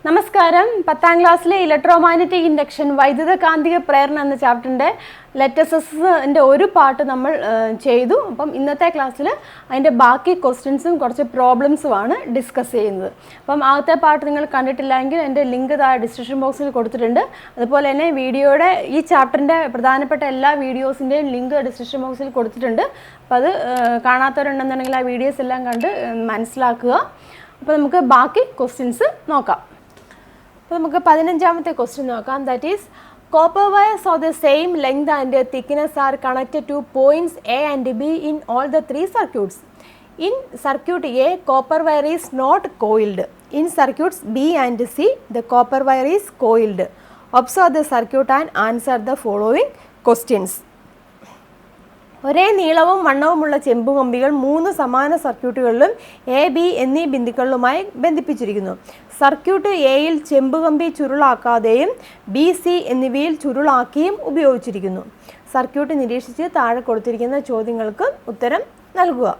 നമസ്കാരം. 10ാം ക്ലാസ്സിലെ electromagnetic induction വൈദ്യുത കാന്തിക പ്രേരണ എന്ന ചാപ്റ്ററിൻ്റെ ലെറ്റസസിൻ്റെ ഒരു പാർട്ട് നമ്മൾ ചെയ്തു. അപ്പം ഇന്നത്തെ ക്ലാസ്സിൽ അതിൻ്റെ ബാക്കി ക്വസ്റ്റ്യൻസും കുറച്ച് പ്രോബ്ലംസുമാണ് ഡിസ്കസ് ചെയ്യുന്നത്. അപ്പം ആദ്യത്തെ പാർട്ട് നിങ്ങൾ കണ്ടിട്ടില്ലെങ്കിൽ എൻ്റെ ലിങ്ക് ഡിസ്ക്രിപ്ഷൻ ബോക്സിൽ കൊടുത്തിട്ടുണ്ട്. അതുപോലെ തന്നെ വീഡിയോയുടെ ഈ ചാപ്റ്ററിൻ്റെ പ്രധാനപ്പെട്ട എല്ലാ വീഡിയോസിൻ്റെയും ലിങ്ക് ഡിസ്ക്രിപ്ഷൻ ബോക്സിൽ കൊടുത്തിട്ടുണ്ട്. അപ്പോൾ അത് കാണാത്തവരുണ്ടെന്നുണ്ടെങ്കിൽ ആ വീഡിയോസ് എല്ലാം കണ്ട് മനസ്സിലാക്കുക. അപ്പോൾ നമുക്ക് ബാക്കി ക്വസ്റ്റ്യൻസ് നോക്കാം. അപ്പോൾ നമുക്ക് 15ാമത്തെ ക്വസ്റ്റ്യൻ നോക്കാം. That is copper wires of the same length and thickness are connected to points A and B in all the three circuits. In circuit A, copper wire is not coiled. In circuits B and C, the copper wire is coiled. Observe the circuit and answer the following questions. ഒരേ നീളവും വണ്ണവുമുള്ള ചെമ്പുകമ്പികൾ 3 സമാന സർക്യൂട്ടുകളിലും A B എന്നീ ബിന്ദുക്കളുമായി ബന്ധിപ്പിച്ചിരിക്കുന്നു. Circuit എയിൽ ചെമ്പുകമ്പി ചുരുളാക്കാതെയും B C എന്നിവയിൽ ചുരുളാക്കിയും ഉപയോഗിച്ചിരിക്കുന്നു. Circuit നിരീക്ഷിച്ച് താഴെ കൊടുത്തിരിക്കുന്ന ചോദ്യങ്ങൾക്ക് ഉത്തരം നൽകുക.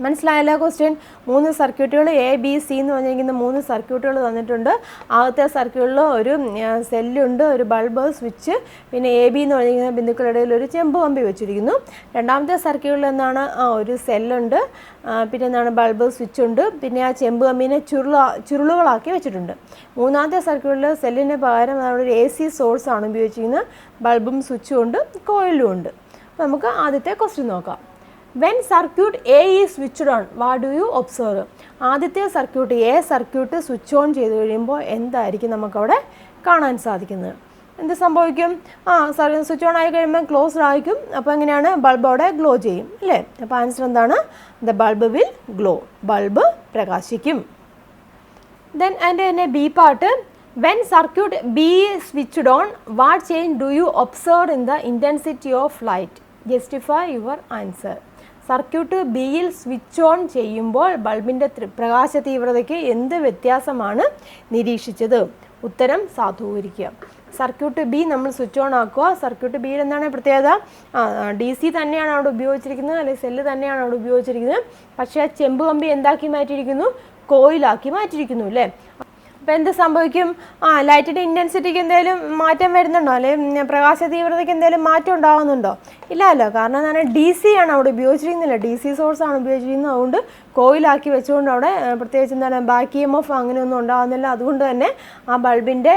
മനസ്സിലായല്ലോ ക്വസ്റ്റ്യൻ? 3 സർക്യൂട്ടുകൾ എ ബി സി എന്ന് പറഞ്ഞിരിക്കുന്ന 3 സർക്യൂട്ടുകൾ തന്നിട്ടുണ്ട്. ആദ്യത്തെ സർക്യൂട്ടിൽ ഒരു സെല്ലുണ്ട്, ഒരു ബൾബ്, സ്വിച്ച്, പിന്നെ എ ബി എന്ന് പറഞ്ഞിരിക്കുന്ന ബിന്ദുക്കളുടെ ഇടയിൽ ഒരു ചെമ്പ് കമ്പി വെച്ചിരിക്കുന്നു. രണ്ടാമത്തെ സർക്യൂട്ടിൽ എന്താണ്? ഒരു സെല്ലുണ്ട്, പിന്നെ എന്താണ്? ബൾബ്, സ്വിച്ച് ഉണ്ട്, പിന്നെ ആ ചെമ്പ് കമ്പീനെ ചുരുളുകളാക്കി വെച്ചിട്ടുണ്ട്. മൂന്നാമത്തെ സർക്യൂട്ടിൽ സെല്ലിന് പകരം അവിടെ ഒരു എ സി സോഴ്സാണ് ഉപയോഗിച്ചിരിക്കുന്നത്. ബൾബും സ്വിച്ചും ഉണ്ട്, കോയിലും ഉണ്ട്. അപ്പോൾ നമുക്ക് ആദ്യത്തെ ക്വസ്റ്റ്യൻ നോക്കാം. When circuit A is switched on, what do you observe? ആദ്യത്തെ circuit A circuit switch on ചെയ്ത് കഴിയുമ്പോൾ എന്തായിരിക്കും നമുക്കവിടെ കാണാൻ സാധിക്കുന്നത്? എന്ത് സംഭവിക്കും? സ്വിച്ച് ഓൺ ആയി കഴിയുമ്പോൾ ക്ലോസ്ഡ് ആയിരിക്കും. അപ്പോൾ എങ്ങനെയാണ്? ബൾബ് അവിടെ ഗ്ലോ ചെയ്യും അല്ലേ? അപ്പോൾ ആൻസർ എന്താണ്? The bulb will glow. Bulb പ്രകാശിക്കും. ദെൻ അതിൻ്റെ തന്നെ B part. When circuit B is switched on, what change do you observe in the intensity of light? Justify your answer. Circuit ബിയിൽ switch on ചെയ്യുമ്പോൾ ബൾബിൻ്റെ പ്രകാശ തീവ്രതയ്ക്ക് എന്ത് വ്യത്യാസമാണ് നിരീക്ഷിച്ചത്? ഉത്തരം സാധൂകരിക്കുക. സർക്യൂട്ട് ബി നമ്മൾ സ്വിച്ച് ഓൺ ആക്കുക. സർക്യൂട്ട് ബിയിൽ എന്താണ് പ്രത്യേകത? ഡി സി തന്നെയാണ് അവിടെ ഉപയോഗിച്ചിരിക്കുന്നത്, അല്ലെങ്കിൽ സെല്ല് തന്നെയാണ് അവിടെ ഉപയോഗിച്ചിരിക്കുന്നത്. പക്ഷേ ആ ചെമ്പ് കമ്പി എന്താക്കി മാറ്റിയിരിക്കുന്നു? കോയിലാക്കി മാറ്റിയിരിക്കുന്നു അല്ലേ? അപ്പോൾ എന്ത് സംഭവിക്കും? ലൈറ്റിൻ്റെ ഇൻറ്റൻസിറ്റിക്ക് എന്തെങ്കിലും മാറ്റം വരുന്നുണ്ടോ? അല്ലെങ്കിൽ പ്രകാശ തീവ്രതയ്ക്ക് എന്തെങ്കിലും മാറ്റം ഉണ്ടാകുന്നുണ്ടോ? ഇല്ലല്ലോ. കാരണം എന്താണ്? ഡി സി ആണ് അവിടെ ഉപയോഗിച്ചിരിക്കുന്നില്ല, ഡി സി സോഴ്സാണ് ഉപയോഗിച്ചിരിക്കുന്നത്. അതുകൊണ്ട് കോയിലാക്കി വെച്ചുകൊണ്ട് അവിടെ പ്രത്യേകിച്ച് എന്താണ് ബാക്ക് EMF അങ്ങനെയൊന്നും ഉണ്ടാകുന്നില്ല. അതുകൊണ്ട് തന്നെ ആ ബൾബിൻ്റെ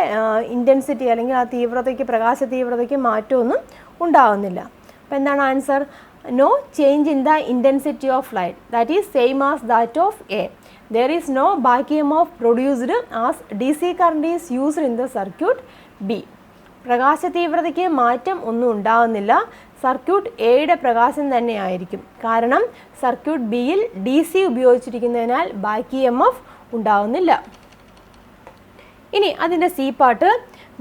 ഇൻറ്റൻസിറ്റി അല്ലെങ്കിൽ ആ തീവ്രതയ്ക്ക്, പ്രകാശ തീവ്രതയ്ക്ക് മാറ്റമൊന്നും ഉണ്ടാകുന്നില്ല. അപ്പോൾ എന്താണ് answer? No change in the intensity of light, that is same as that of A. There is no back EMF produced as DC current is used in the circuit B. പ്രകാശ തീവ്രതയ്ക്ക് മാറ്റം ഒന്നും ഉണ്ടാകുന്നില്ല. സർക്യൂട്ട് എയുടെ പ്രകാശം തന്നെയായിരിക്കും. കാരണം circuit ബിയിൽ D C ഉപയോഗിച്ചിരിക്കുന്നതിനാൽ ബാക്ക് EMF ഉണ്ടാകുന്നില്ല. ഇനി അതിൻ്റെ C part.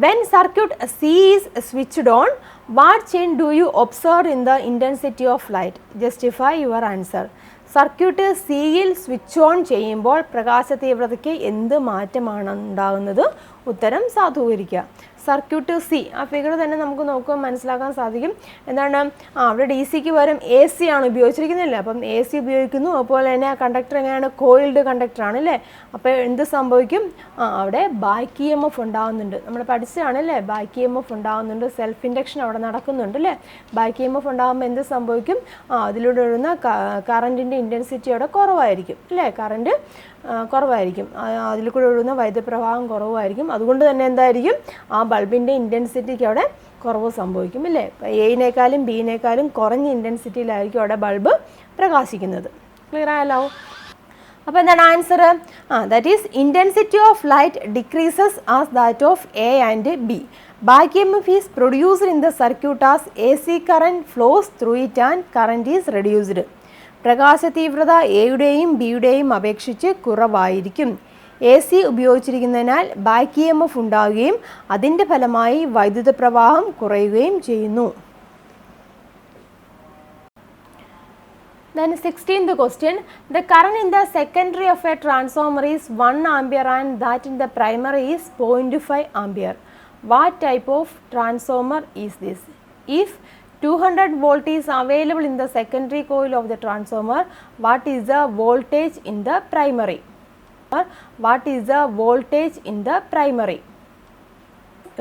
When circuit C is switched on, what change do you observe in the intensity of light? Justify your answer. Circuit സിയിൽ സ്വിച്ച് ഓൺ ചെയ്യുമ്പോൾ പ്രകാശ തീവ്രതയ്ക്ക് എന്ത് മാറ്റമാണ് ഉണ്ടാകുന്നത്? ഉത്തരം സാധൂകരിക്കുക. സർക്യൂട്ട് സി, ആ ഫിഗർ തന്നെ നമുക്ക് നോക്കുമ്പോൾ മനസ്സിലാക്കാൻ സാധിക്കും. എന്താണ്? അവിടെ ഡി സിക്ക് പകരം എ സി ആണ് ഉപയോഗിച്ചിരിക്കുന്നില്ല. അപ്പം എ സി ഉപയോഗിക്കുന്നു. അതുപോലെ തന്നെ ആ കണ്ടക്ടർ എങ്ങനെയാണ്? കോയിൽഡ് കണ്ടക്ടറാണ് അല്ലേ? അപ്പോൾ എന്ത് സംഭവിക്കും? അവിടെ ബാക്ക് EMF ഉണ്ടാകുന്നുണ്ട്. നമ്മൾ പഠിച്ചതാണല്ലേ? ബാക്ക് EMF ഉണ്ടാകുന്നുണ്ട്. സെൽഫ് ഇൻഡക്ഷൻ അവിടെ നടക്കുന്നുണ്ട് അല്ലേ? ബാക്ക് EMF ഉണ്ടാകുമ്പോൾ എന്ത് സംഭവിക്കും? അതിലൂടെ വരുന്ന കറൻറ്റിൻ്റെ ഇൻറ്റൻസിറ്റി അവിടെ കുറവായിരിക്കും അല്ലേ? കറൻറ്റ് കുറവായിരിക്കും. അതിൽ കൂടെ ഒഴുകുന്ന വൈദ്യുതപ്രവാഹം കുറവായിരിക്കും. അതുകൊണ്ട് തന്നെ എന്തായിരിക്കും? ആ ബൾബിൻ്റെ ഇൻറ്റൻസിറ്റിക്ക് അവിടെ കുറവ് സംഭവിക്കും അല്ലേ? എയിനേക്കാളും ബിയിനേക്കാളും കുറഞ്ഞ ഇൻറ്റൻസിറ്റിയിലായിരിക്കും അവിടെ ബൾബ് പ്രകാശിക്കുന്നത്. ക്ലിയർ ആയല്ലോ? അപ്പോൾ എന്താണ് answer? That is intensity of light decreases as that of A and B. Back EMF is produced in the circuit as A C current flows through it and current is reduced. പ്രകാശ തീവ്രത എയുടെയും ബിയുടെയും അപേക്ഷിച്ച് കുറവായിരിക്കും. A C ഉപയോഗിച്ചിരിക്കുന്നതിനാൽ back EMF ഉണ്ടാവുകയും അതിൻ്റെ ഫലമായി വൈദ്യുത പ്രവാഹം കുറയുകയും ചെയ്യുന്നു. Then 16th question. The current in the secondary of a transformer is 1 ampere and that in the primary is 0.5 ampere. What type of transformer is this? If 200 volt is available in the secondary coil of the transformer, what is the voltage in the primary? What is the voltage in the primary?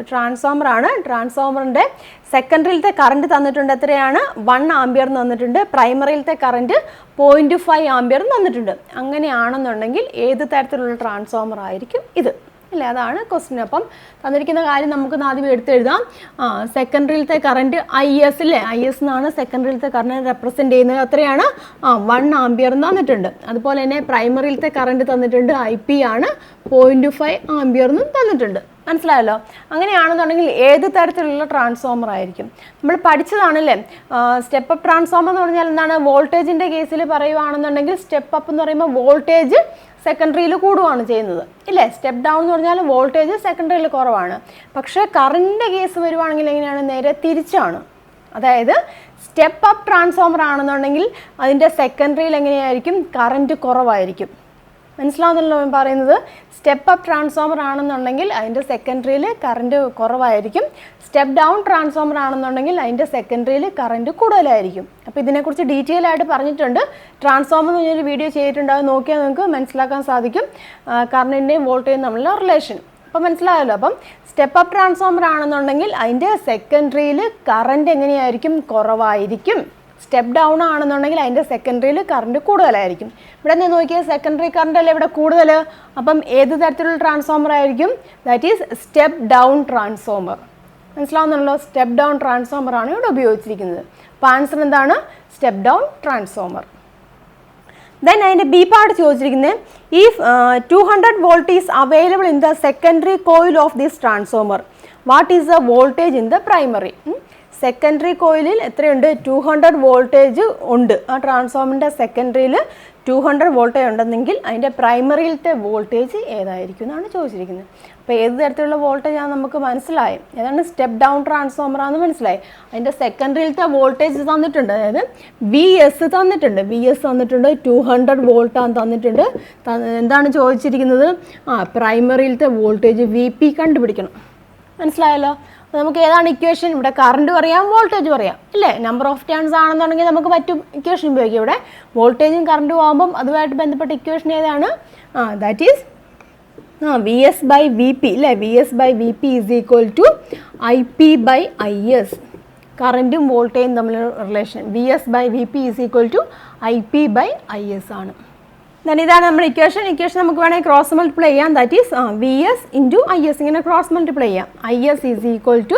Transformer ആണ്. ട്രാൻസ്ഫോമറിൻ്റെ സെക്കൻഡറിയിലത്തെ current തന്നിട്ടുണ്ട്, എത്രയാണ്? 1 ampere തന്നിട്ടുണ്ട്. പ്രൈമറിയിലത്തെ current 0.5 ampere തന്നിട്ടുണ്ട്. അങ്ങനെയാണെന്നുണ്ടെങ്കിൽ ഏത് തരത്തിലുള്ള transformer ആയിരിക്കും ഇത്? അല്ലേ, അതാണ് ക്വസ്റ്റ്യൻ. അപ്പം തന്നിരിക്കുന്ന കാര്യം നമുക്ക് ആദ്യം എടുത്തെഴുതാം. സെക്കൻഡറിയിലത്തെ കറണ്ട് IS അല്ലേ, IS എന്നാണ് സെക്കൻഡറിയിലത്തെ കറണ്ട് റെപ്രസെൻറ്റ് ചെയ്യുന്നത്. എത്രയാണ്? 1 ആംപിയർ തന്നിട്ടുണ്ട്. അതുപോലെ തന്നെ പ്രൈമറിയിലത്തെ കറണ്ട് തന്നിട്ടുണ്ട്, IP ആണ്, 0.5 ആംപിയർ എന്നും തന്നിട്ടുണ്ട്. മനസ്സിലായല്ലോ? അങ്ങനെയാണെന്നുണ്ടെങ്കിൽ ഏത് തരത്തിലുള്ള ട്രാൻസ്ഫോമർ ആയിരിക്കും? നമ്മൾ പഠിച്ചതാണല്ലേ. സ്റ്റെപ്പ് അപ്പ് ട്രാൻസ്ഫോമർ എന്ന് പറഞ്ഞാൽ എന്താണ്? വോൾട്ടേജിൻ്റെ കേസിൽ പറയുകയാണെന്നുണ്ടെങ്കിൽ സ്റ്റെപ്പ് അപ്പ് എന്ന് പറയുമ്പോൾ വോൾട്ടേജ് സെക്കൻഡറിയിൽ കൂടുകയാണ് ചെയ്യുന്നത്, ഇല്ലേ? സ്റ്റെപ്പ് ഡൗൺ എന്ന് പറഞ്ഞാൽ വോൾട്ടേജ് സെക്കൻഡറിയിൽ കുറവാണ്. പക്ഷേ കറണ്ടിൻ്റെ കേസ് വരുവാണെങ്കിൽ എങ്ങനെയാണ്? നേരെ തിരിച്ചാണ്. അതായത് സ്റ്റെപ്പ് അപ്പ് ട്രാൻസ്ഫോമർ ആണെന്നുണ്ടെങ്കിൽ അതിൻ്റെ സെക്കൻഡറിയിൽ എങ്ങനെയായിരിക്കും? കറണ്ട് കുറവായിരിക്കും. മനസ്സിലാവുന്നല്ലോ ഞാൻ പറയുന്നത്? സ്റ്റെപ്പ് അപ്പ് ട്രാൻസ്ഫോമർ ആണെന്നുണ്ടെങ്കിൽ അതിൻ്റെ സെക്കൻഡറിയിൽ കറണ്ട് കുറവായിരിക്കും. സ്റ്റെപ്പ് ഡൗൺ ട്രാൻസ്ഫോമർ ആണെന്നുണ്ടെങ്കിൽ അതിൻ്റെ സെക്കൻഡറിയിൽ കറണ്ട് കൂടുതലായിരിക്കും. അപ്പോൾ ഇതിനെക്കുറിച്ച് ഡീറ്റെയിൽ ആയിട്ട് പറഞ്ഞിട്ടുണ്ട്. ട്രാൻസ്ഫോമർ എന്ന് പറഞ്ഞൊരു വീഡിയോ ചെയ്തിട്ടുണ്ട്, അത് നോക്കിയാൽ നിങ്ങൾക്ക് മനസ്സിലാക്കാൻ സാധിക്കും കറണ്ടിൻ്റെയും വോൾട്ടേജും തമ്മിലുള്ള റിലേഷൻ. അപ്പോൾ മനസ്സിലായല്ലോ? അപ്പം സ്റ്റെപ്പ് അപ്പ് ട്രാൻസ്ഫോമർ ആണെന്നുണ്ടെങ്കിൽ അതിൻ്റെ സെക്കൻഡറിയിൽ കറണ്ട് എങ്ങനെയായിരിക്കും? കുറവായിരിക്കും. സ്റ്റെപ്പ് ഡൗൺ ആണെന്നുണ്ടെങ്കിൽ അതിൻ്റെ സെക്കൻഡറിയിൽ കറണ്ട് കൂടുതലായിരിക്കും. ഇവിടെ നിന്ന് നോക്കിയാൽ സെക്കൻഡറി കറണ്ട് അല്ലേ ഇവിടെ കൂടുതൽ. അപ്പം ഏത് തരത്തിലുള്ള ട്രാൻസ്ഫോമർ ആയിരിക്കും? That is step down transformer. മനസ്സിലാവുന്നുണ്ടല്ലോ? സ്റ്റെപ്പ് ഡൗൺ ട്രാൻസ്ഫോമർ ആണ് ഇവിടെ ഉപയോഗിച്ചിരിക്കുന്നത്. അപ്പോൾ ആൻസർ എന്താണ്? Step down transformer. ദെൻ അതിൻ്റെ ബി പാർട്ട് ചോദിച്ചിരിക്കുന്നത്, if 200 volt is available in the secondary coil of this transformer, what is the voltage in the primary? Secondary കോയിലിൽ എത്രയുണ്ട്? 200 വോൾട്ടേജ് ഉണ്ട്. ആ ട്രാൻസ്ഫോമറിൻ്റെ സെക്കൻഡറിയിൽ 200 വോൾട്ടേജ് ഉണ്ടെന്നെങ്കിൽ അതിൻ്റെ പ്രൈമറിയിലത്തെ വോൾട്ടേജ് ഏതായിരിക്കും എന്നാണ് ചോദിച്ചിരിക്കുന്നത്. അപ്പോൾ ഏത് തരത്തിലുള്ള വോൾട്ടേജ് ആണ് നമുക്ക് മനസ്സിലായി. ഏതാണ്? സ്റ്റെപ്പ് ഡൗൺ ട്രാൻസ്ഫോമർ ആണെന്ന് മനസ്സിലായി. അതിൻ്റെ സെക്കൻഡറിയിലത്തെ വോൾട്ടേജ് തന്നിട്ടുണ്ട്, അതായത് VS തന്നിട്ടുണ്ട്. VS തന്നിട്ടുണ്ട്, 200 വോൾട്ടാണ് തന്നിട്ടുണ്ട്. എന്താണ് ചോദിച്ചിരിക്കുന്നത്? പ്രൈമറിയിലത്തെ വോൾട്ടേജ് VP കണ്ടുപിടിക്കണം. മനസ്സിലായല്ലോ? നമുക്ക് ഏതാണ് ഇക്വേഷൻ? ഇവിടെ കറണ്ട് പറയാം, വോൾട്ടേജ് പറയാം, അല്ലേ? നമ്പർ ഓഫ് ടേൺസ് ആണെന്നുണ്ടെങ്കിൽ നമുക്ക് മറ്റും ഇക്വേഷൻ ഉപയോഗിക്കാം. ഇവിടെ വോൾട്ടേജും കറണ്ടും ആകുമ്പം അതുമായിട്ട് ബന്ധപ്പെട്ട ഇക്വേഷൻ ഏതാണ്? That is VS by VP, അല്ലേ? VS by VP is equal to IP by IS. കറണ്ടും വോൾട്ടേജും തമ്മിലുള്ള relation VS by VP is equal to IP by IS ആണ്. ഇതാണ് നമ്മുടെ ഇക്വേഷൻ. നമുക്ക് വേണമെങ്കിൽ ക്രോസ് മൾട്ടിപ്ലൈ ചെയ്യാം. That is VS into IS. ഇങ്ങനെ ക്രോസ് മൾട്ടിപ്ലൈ ചെയ്യാം. IS is equal to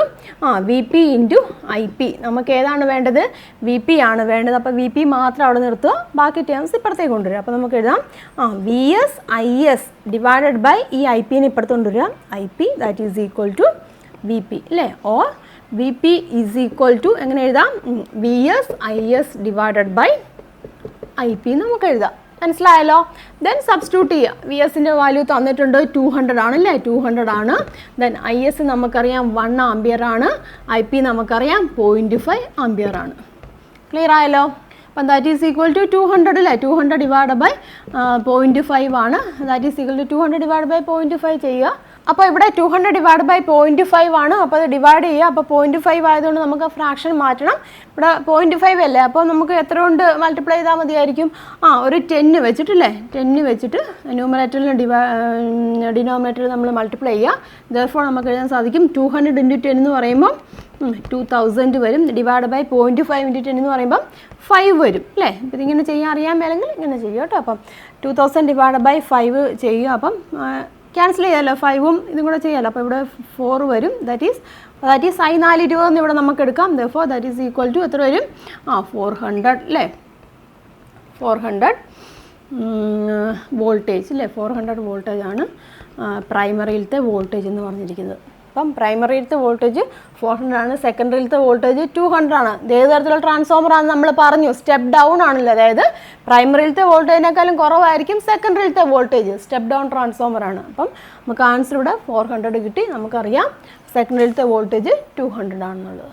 VP into IP. നമുക്ക് ഏതാണ് വേണ്ടത്? VP ആണ് വേണ്ടത്. അപ്പോൾ VP മാത്രം അവിടെ നിർത്തുക, ബാക്കി ടേംസ് ഇപ്പുറത്തേക്ക് കൊണ്ടുവരിക. അപ്പോൾ നമുക്ക് എഴുതാം VS IS ഡിവൈഡഡ് ബൈ ഈ IP-നെ ഇപ്പുറത്ത് കൊണ്ടുവരിക. IP that is equal to VP, അല്ലേ? Or VP is equal to എങ്ങനെ എഴുതാം? VS IS divided by IP നമുക്ക് എഴുതാം. മനസ്സിലായല്ലോ? ദെൻ സബ്സ്റ്റിറ്റ്യൂട്ട് ചെയ്യുക. VSൻ്റെ വാല്യൂ തന്നിട്ടുണ്ട് 200 ആണ്, അല്ലേ? 200 ആണ്. ദെൻ IS നമുക്കറിയാം 1 ആംപിയർ ആണ്. IP നമുക്കറിയാം 0.5 ആംപിയർ ആണ്. ക്ലിയർ ആയല്ലോ? അപ്പം ദാറ്റ് ഈസ് ഈക്വൽ ടു 200, അല്ലേ? 200 ഡിവൈഡ് ബൈ 0.5 ആണ്. That is equal to 200 divide by 0.5 ചെയ്യുക. അപ്പോൾ ഇവിടെ 200 ഡിവൈഡ് ബൈ 0.5 ആണ്. അപ്പോൾ അത് ഡിവൈഡ് ചെയ്യുക. അപ്പോൾ 0.5 ആയതുകൊണ്ട് നമുക്ക് ഫ്രാക്ഷൻ മാറ്റണം. ഇവിടെ 0.5 അല്ലേ, അപ്പോൾ നമുക്ക് എത്ര കൊണ്ട് മൾട്ടിപ്ലൈ ചെയ്താൽ മതിയായിരിക്കും? ഒരു 10 വെച്ചിട്ടില്ലേ? 10 വെച്ചിട്ട് ന്യൂമറേറ്ററിലും ഡിനോമിനേറ്ററിൽ നമ്മൾ മൾട്ടിപ്ലൈ ചെയ്യുക. ദെർഫോർ നമുക്ക് എഴുതാൻ സാധിക്കും 200 ഇൻറ്റു 10 എന്ന് പറയുമ്പോൾ 2000 വരും. ഡിവൈഡ് ബൈ 0.5 ഇൻറ്റു 10 എന്ന് പറയുമ്പം 5 വരും, അല്ലേ? അപ്പോൾ ഇതിങ്ങനെ ചെയ്യാൻ അറിയാൻ മേലെങ്കിൽ ഇങ്ങനെ ചെയ്യുക കേട്ടോ. അപ്പം 2000 ഡിവൈഡ് ബൈ 5 ചെയ്യുക. അപ്പം ക്യാൻസൽ ചെയ്യാമല്ലോ, 5ഉം ഇതും കൂടെ ചെയ്യാമല്ലോ. അപ്പോൾ ഇവിടെ 4 വരും. ദാറ്റ് ഈസ് I 4 20 എന്ന് ഇവിടെ നമുക്ക് എടുക്കാം. Therefore that is equal to എത്ര വരും? 400, അല്ലേ? 400 വോൾട്ടേജ്, അല്ലേ? 400 വോൾട്ടേജ് ആണ് പ്രൈമറിയിലത്തെ വോൾട്ടേജ് എന്ന് പറഞ്ഞിരിക്കുന്നത്. അപ്പം പ്രൈമറിയിലത്തെ വോൾട്ടേജ് 400 ആണ്. സെക്കൻഡറിയിലത്തെ വോൾട്ടേജ് 200 ആണ്. ഏത് തരത്തിലുള്ള ട്രാൻസ്ഫോമർ ആണെന്ന് നമ്മൾ പറഞ്ഞു? സ്റ്റെപ്പ് ഡൗൺ ആണല്ലോ. അതായത് പ്രൈമറിയിലത്തെ വോൾട്ടേജിനേക്കാളും കുറവായിരിക്കും സെക്കൻഡറിയിലത്തെ വോൾട്ടേജ്. സ്റ്റെപ്പ് ഡൗൺ ട്രാൻസ്ഫോമർ ആണ്. അപ്പം നമുക്ക് ആൻസർ ഇവിടെ 400 കിട്ടി. നമുക്കറിയാം സെക്കൻഡറിയിലത്തെ വോൾട്ടേജ് 200 ആണെന്നുള്ളത്.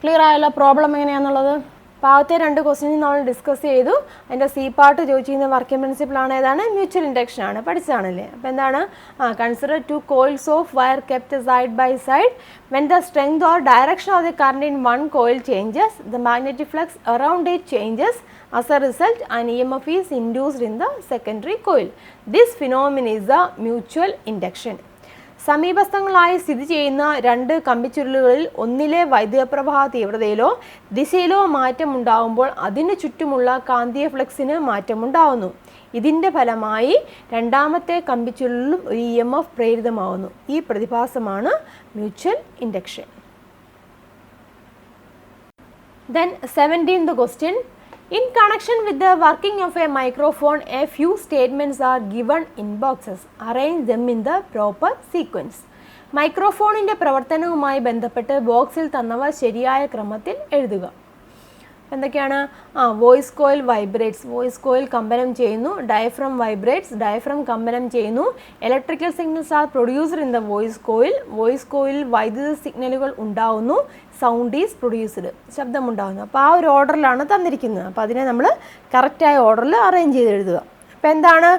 ക്ലിയർ ആയല്ലോ പ്രോബ്ലം എങ്ങനെയാണെന്നുള്ളത്? അപ്പോൾ ആദ്യത്തെ 2 ക്വസ്റ്റ്യൻസ് നമ്മൾ ഡിസ്കസ് ചെയ്തു. അതിൻ്റെ സി പാർട്ട് ചോദിച്ചിരുന്ന വർക്കിംഗ് പ്രിൻസിപ്പിളാണ് ഏതാണ്? മ്യൂച്വൽ ഇൻഡക്ഷൻ ആണ്, പഠിച്ചതാണല്ലേ. അപ്പോൾ എന്താണ്? Consider 2 coils of wire kept side by side. When the strength or direction of the current in one coil changes, the magnetic flux around it changes. As a result, an EMF is induced in the secondary coil. This phenomenon is the mutual induction. സമീപസ്ഥങ്ങളായി സ്ഥിതി ചെയ്യുന്ന 2 കമ്പിച്ചുരുളുകളിൽ ഒന്നിലെ വൈദ്യുതപ്രവാഹ തീവ്രതയിലോ ദിശയിലോ മാറ്റമുണ്ടാകുമ്പോൾ അതിനു ചുറ്റുമുള്ള കാന്തിക ഫ്ലക്സിന് മാറ്റമുണ്ടാകുന്നു. ഇതിൻ്റെ ഫലമായി രണ്ടാമത്തെ കമ്പിച്ചുരുളിലും ഒരു EMF പ്രേരിതമാകുന്നു. ഈ പ്രതിഭാസമാണ് mutual induction. Then 17th question. In connection with the working of a microphone, a few statements are given in boxes. Arrange them in the proper sequence. മൈക്രോഫോണിൻ്റെ പ്രവർത്തനവുമായി ബന്ധപ്പെട്ട് ബോക്സിൽ തന്നവ ശരിയായ ക്രമത്തിൽ എഴുതുക. എന്തൊക്കെയാണ്? Voice coil vibrates, voice coil കമ്പനം ചെയ്യുന്നു. ഡയഫ്രം വൈബ്രേറ്റ്സ്, ഡയഫ്രം കമ്പനം ചെയ്യുന്നു. Electrical signals are produced in the voice coil, voice coil വൈദ്യുത സിഗ്നലുകൾ ഉണ്ടാവുന്നു. സൗണ്ട് ഈസ് പ്രൊഡ്യൂസ്ഡ്, ശബ്ദമുണ്ടാകുന്നു. അപ്പോൾ ആ ഒരു ഓർഡറിലാണ് തന്നിരിക്കുന്നത്. അപ്പോൾ അതിനെ നമ്മൾ കറക്റ്റായ ഓർഡറിൽ അറേഞ്ച് ചെയ്ത് എഴുതുക. അപ്പോൾ എന്താണ്?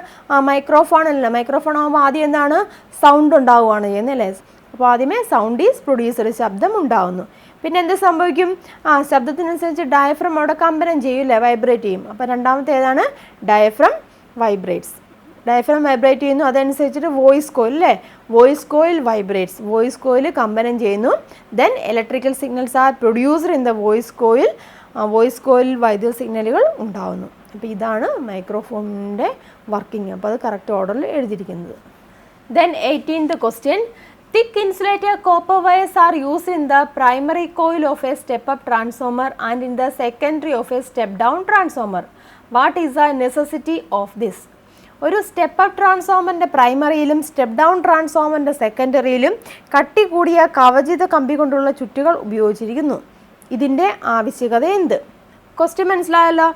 മൈക്രോഫോൺ അല്ല, മൈക്രോഫോൺ ആകുമ്പോൾ ആദ്യം എന്താണ്? സൗണ്ട് ഉണ്ടാവുകയാണ് ചെയ്യുന്നത് അല്ലേ. അപ്പോൾ ആദ്യമേ സൗണ്ട് ഈസ് പ്രൊഡ്യൂസ്ഡ്, ശബ്ദം ഉണ്ടാവുന്നു. പിന്നെ എന്ത് സംഭവിക്കും? ശബ്ദത്തിനനുസരിച്ച് ഡയഫ്രം അവിടെ കമ്പനം ചെയ്യില്ലേ, വൈബ്രേറ്റ് ചെയ്യും. അപ്പോൾ രണ്ടാമത്തെ ഏതാണ്? ഡയഫ്രം വൈബ്രേറ്റ്സ്, ഡയഫ്രം വൈബ്രേറ്റ് ചെയ്യുന്നു. അതനുസരിച്ചിട്ട് വോയിസ് കോയിൽ അല്ലേ, voice coil vibrates, voice coil കമ്പനം ചെയ്യുന്നു. Then electrical signals are produced in the voice coil, voice coil വൈദ്യുത സിഗ്നലുകൾ ഉണ്ടാകുന്നു. അപ്പോൾ ഇതാണ് മൈക്രോഫോണിൻ്റെ വർക്കിംഗ്. അപ്പോൾ അത് കറക്റ്റ് ഓർഡറിൽ എഴുതിയിരിക്കുന്നത്. Then 18th question. Thick insulated copper wires are used in the primary coil of a step-up transformer and in the secondary of a step-down transformer. What is the necessity of this? ഒരു step-up ട്രാൻസ്ഫോമറിൻ്റെ പ്രൈമറിയിലും step down ട്രാൻസ്ഫോമറിൻ്റെ സെക്കൻഡറിയിലും കട്ടി കൂടിയ കവചിത കമ്പി കൊണ്ടുള്ള ചുറ്റുകൾ ഉപയോഗിച്ചിരിക്കുന്നു. ഇതിൻ്റെ ആവശ്യകത എന്ത്? Question മനസ്സിലായല്ലോ.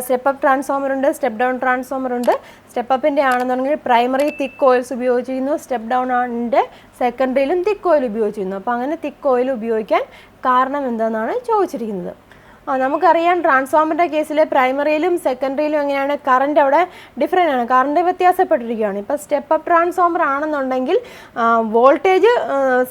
Step-up transformer ഉണ്ട്, സ്റ്റെപ്പ് ഡൗൺ ട്രാൻസ്ഫോമർ ഉണ്ട്. സ്റ്റെപ്പ്-അപ്പിൻ്റെ ആണെന്നുണ്ടെങ്കിൽ പ്രൈമറി തിക്ക് കോയിൽസ് ഉപയോഗിച്ചിരുന്നു, സ്റ്റെപ്പ് ഡൗൺ ആണിൻ്റെ സെക്കൻഡറിയിലും തിക്ക് കോയിൽ ഉപയോഗിച്ചിരുന്നു. അപ്പോൾ അങ്ങനെ തിക്ക് കോയിൽ ഉപയോഗിക്കാൻ കാരണം എന്താണെന്നാണ് ചോദിച്ചിരിക്കുന്നത്. നമുക്കറിയാം ട്രാൻസ്ഫോമറിൻ്റെ കേസിൽ പ്രൈമറിയിലും സെക്കൻഡറിയിലും എങ്ങനെയാണ് കറണ്ട് അവിടെ ഡിഫറെൻ്റ് ആണ്, കറണ്ട് വ്യത്യാസപ്പെട്ടിരിക്കുകയാണ്. ഇപ്പോൾ സ്റ്റെപ്പ്-അപ്പ് ട്രാൻസ്ഫോമർ ആണെന്നുണ്ടെങ്കിൽ വോൾട്ടേജ്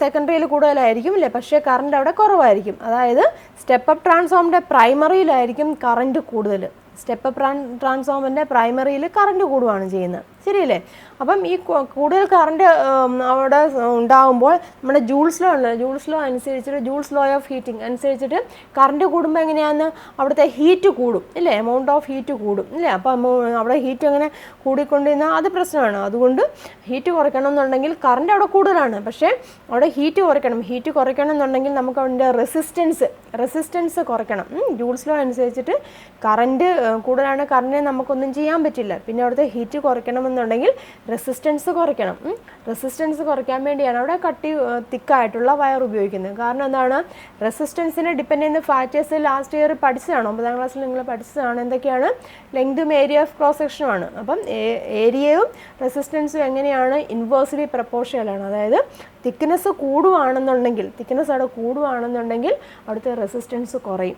സെക്കൻഡറിയിൽ കൂടുതലായിരിക്കും അല്ലേ, പക്ഷേ കറണ്ട് അവിടെ കുറവായിരിക്കും. അതായത് സ്റ്റെപ്പ്-അപ്പ് ട്രാൻസ്ഫോമറിൻ്റെ പ്രൈമറിയിലായിരിക്കും കറണ്ട് കൂടുതൽ, സ്റ്റെപ്പ്-അപ്പ് ട്രാൻസ്ഫോമറിൻ്റെ പ്രൈമറിയിൽ കറണ്ട് കൂടുകയാണ് ചെയ്യുന്നത്, ശരിയല്ലേ. അപ്പം ഈ കൂടുതൽ കറണ്ട് അവിടെ ഉണ്ടാകുമ്പോൾ നമ്മുടെ ജൂൾസ് ലോ ഉള്ളത്, ജൂൾസ് ലോ അനുസരിച്ചിട്ട്, ജൂൾസ് ലോ ഓഫ് ഹീറ്റിംഗ് അനുസരിച്ചിട്ട് കറണ്ട് കൂടുമ്പോൾ എങ്ങനെയാണ് അവിടുത്തെ ഹീറ്റ് കൂടും ഇല്ലേ, എമൗണ്ട് ഓഫ് ഹീറ്റ് കൂടും ഇല്ലേ. അപ്പം അവിടെ ഹീറ്റ് അങ്ങനെ കൂടിക്കൊണ്ടിരുന്നാൽ അത് പ്രശ്നമാണ്. അതുകൊണ്ട് ഹീറ്റ് കുറയ്ക്കണം എന്നുണ്ടെങ്കിൽ കറണ്ട് അവിടെ കൂടുതലാണ്, പക്ഷേ അവിടെ ഹീറ്റ് കുറയ്ക്കണം. ഹീറ്റ് കുറയ്ക്കണം എന്നുണ്ടെങ്കിൽ നമുക്ക് അതിൻ്റെ റെസിസ്റ്റൻസ് കുറയ്ക്കണം. ജൂൾസ് ലോ അനുസരിച്ചിട്ട് കറണ്ട് കൂടുതലാണ്, കറണ്ടിനെ നമുക്കൊന്നും ചെയ്യാൻ പറ്റില്ല. പിന്നെ അവിടുത്തെ ഹീറ്റ് കുറയ്ക്കണമെന്നുണ്ടെങ്കിൽ റെസിസ്റ്റൻസ് കുറയ്ക്കണം. റെസിസ്റ്റൻസ് കുറയ്ക്കാൻ വേണ്ടിയാണ് അവിടെ തിക്കായിട്ടുള്ള വയർ ഉപയോഗിക്കുന്നത്. കാരണം എന്താണ്? റെസിസ്റ്റൻസിനെ ഡിപ്പെൻഡ് ചെയ്യുന്ന ഫാക്ടേഴ്സ് ലാസ്റ്റ് ഇയർ പഠിച്ചതാണ്, 9ാം ക്ലാസ്സിൽ നിങ്ങൾ പഠിച്ചതാണ്. എന്തൊക്കെയാണ്? ലെങ്തും ഏരിയ ഓഫ് ക്രോസ് സെക്ഷനുമാണ്. അപ്പം ഏരിയയും റെസിസ്റ്റൻസും എങ്ങനെയാണ്? ഇൻവേഴ്സ്ലി പ്രപ്പോർഷണലാണ്. അതായത് തിക്നെസ് കൂടുകയാണെന്നുണ്ടെങ്കിൽ, തിക്നെസ് അവിടെ കൂടുകയാണെന്നുണ്ടെങ്കിൽ അവിടുത്തെ റെസിസ്റ്റൻസ് കുറയും.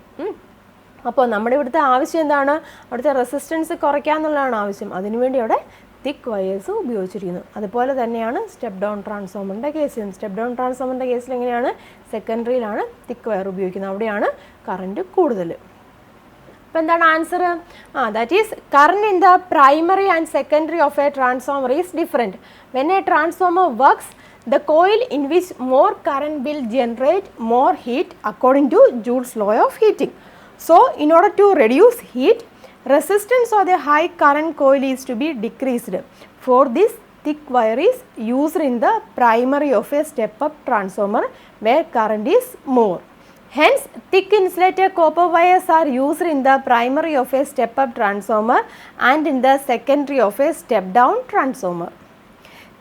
അപ്പോൾ നമ്മുടെ ഇവിടുത്തെ ആവശ്യം എന്താണ്? അവിടുത്തെ റെസിസ്റ്റൻസ് കുറയ്ക്കുക എന്നുള്ളതാണ് ആവശ്യം. അതിനുവേണ്ടി അവിടെ തിക്ക് വയേഴ്സ് ഉപയോഗിച്ചിരിക്കുന്നു. അതുപോലെ തന്നെയാണ് സ്റ്റെപ്പ് ഡൗൺ ട്രാൻസ്ഫോമറിൻ്റെ കേസിൽ. സ്റ്റെപ്പ് ഡൗൺ ട്രാൻസ്ഫോമറിൻ്റെ കേസിൽ എങ്ങനെയാണ്? സെക്കൻഡറിയിലാണ് തിക്ക് വയർ ഉപയോഗിക്കുന്നത്, അവിടെയാണ് കറണ്ട് കൂടുതൽ. അപ്പോൾ എന്താണ് answer? That is current in the primary and secondary of A transformer is different. When A transformer works, the coil in which more current will generate more heat according to Joule's law of heating. So, in order to reduce heat, resistance of the high current coil is to be decreased. For this, thick wire is used in the primary of a step-up transformer where current is more. Hence, thick insulated copper wires are used in the primary of a step-up transformer and in the secondary of a step-down transformer.